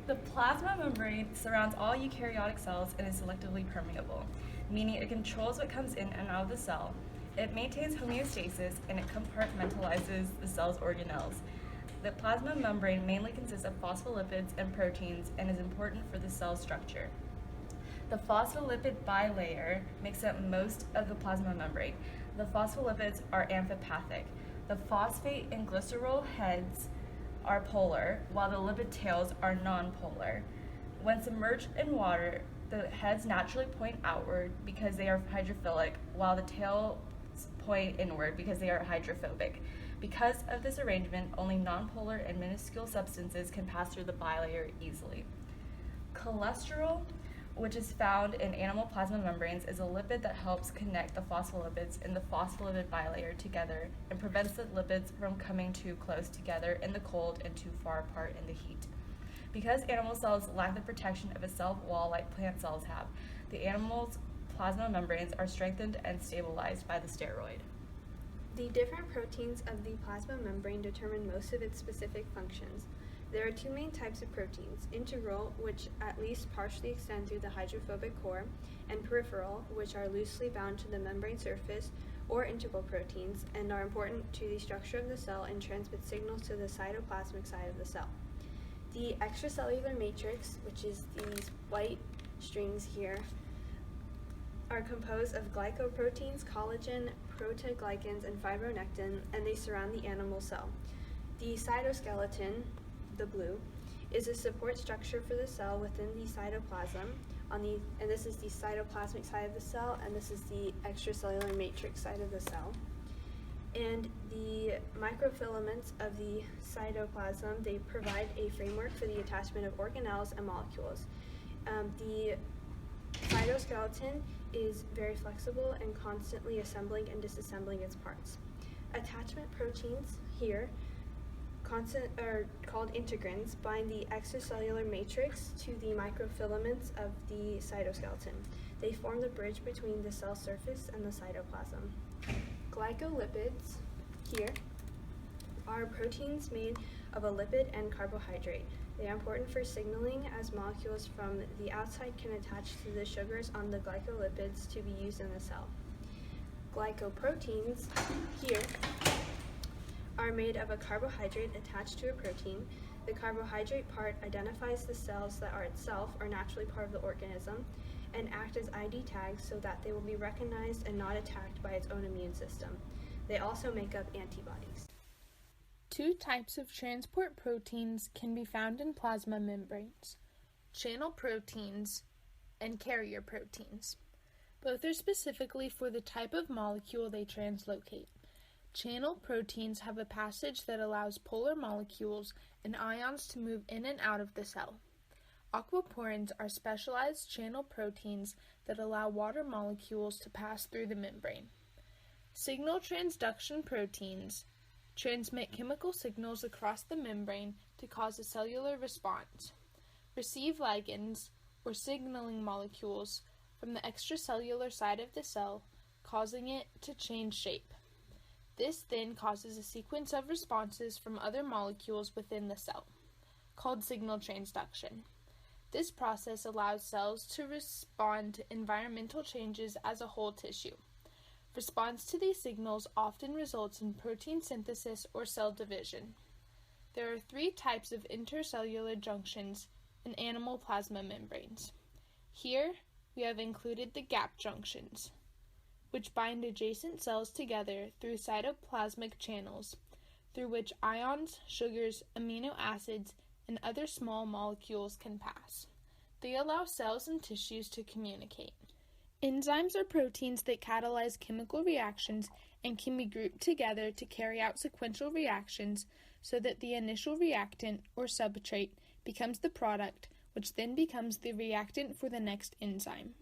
The plasma membrane surrounds all eukaryotic cells and is selectively permeable, meaning it controls what comes in and out of the cell. It maintains homeostasis and it compartmentalizes the cell's organelles. The plasma membrane mainly consists of phospholipids and proteins and is important for the cell structure. The phospholipid bilayer makes up most of the plasma membrane. The phospholipids are amphipathic. The phosphate and glycerol heads are polar, while the lipid tails are nonpolar. When submerged in water, the heads naturally point outward because they are hydrophilic, while the tails point inward because they are hydrophobic. Because of this arrangement, only nonpolar and minuscule substances can pass through the bilayer easily. Cholesterol, which is found in animal plasma membranes, is a lipid that helps connect the phospholipids in the phospholipid bilayer together and prevents the lipids from coming too close together in the cold and too far apart in the heat. Because animal cells lack the protection of a cell wall like plant cells have, the animal's plasma membranes are strengthened and stabilized by the steroid. The different proteins of the plasma membrane determine most of its specific functions. There are two main types of proteins: integral, which at least partially extend through the hydrophobic core, and peripheral, which are loosely bound to the membrane surface, or integral proteins, and are important to the structure of the cell and transmit signals to the cytoplasmic side of the cell. The extracellular matrix, which is these white strings here, are composed of glycoproteins, collagen, proteoglycans, and fibronectin, and they surround the animal cell. The cytoskeleton, the blue, is a support structure for the cell within the cytoplasm. And this is the cytoplasmic side of the cell, and this is the extracellular matrix side of the cell. And the microfilaments of the cytoplasm, they provide a framework for the attachment of organelles and molecules. The cytoskeleton is very flexible and constantly assembling and disassembling its parts. Attachment proteins here are called integrins, bind the extracellular matrix to the microfilaments of the cytoskeleton. They form the bridge between the cell surface and the cytoplasm. Glycolipids here are proteins made of a lipid and carbohydrate. They are important for signaling, as molecules from the outside can attach to the sugars on the glycolipids to be used in the cell. Glycoproteins here are made of a carbohydrate attached to a protein. The carbohydrate part identifies the cells that are itself or naturally part of the organism and act as ID tags so that they will be recognized and not attacked by its own immune system. They also make up antibodies. Two types of transport proteins can be found in plasma membranes: channel proteins and carrier proteins. Both are specifically for the type of molecule they translocate. Channel proteins have a passage that allows polar molecules and ions to move in and out of the cell. Aquaporins are specialized channel proteins that allow water molecules to pass through the membrane. Signal transduction proteins transmit chemical signals across the membrane to cause a cellular response. Receive ligands, or signaling molecules, from the extracellular side of the cell, causing it to change shape. This then causes a sequence of responses from other molecules within the cell, called signal transduction. This process allows cells to respond to environmental changes as a whole tissue. Response to these signals often results in protein synthesis or cell division. There are three types of intercellular junctions in animal plasma membranes. Here, we have included the gap junctions, which bind adjacent cells together through cytoplasmic channels, through which ions, sugars, amino acids, and other small molecules can pass. They allow cells and tissues to communicate. Enzymes are proteins that catalyze chemical reactions and can be grouped together to carry out sequential reactions so that the initial reactant or substrate becomes the product, which then becomes the reactant for the next enzyme.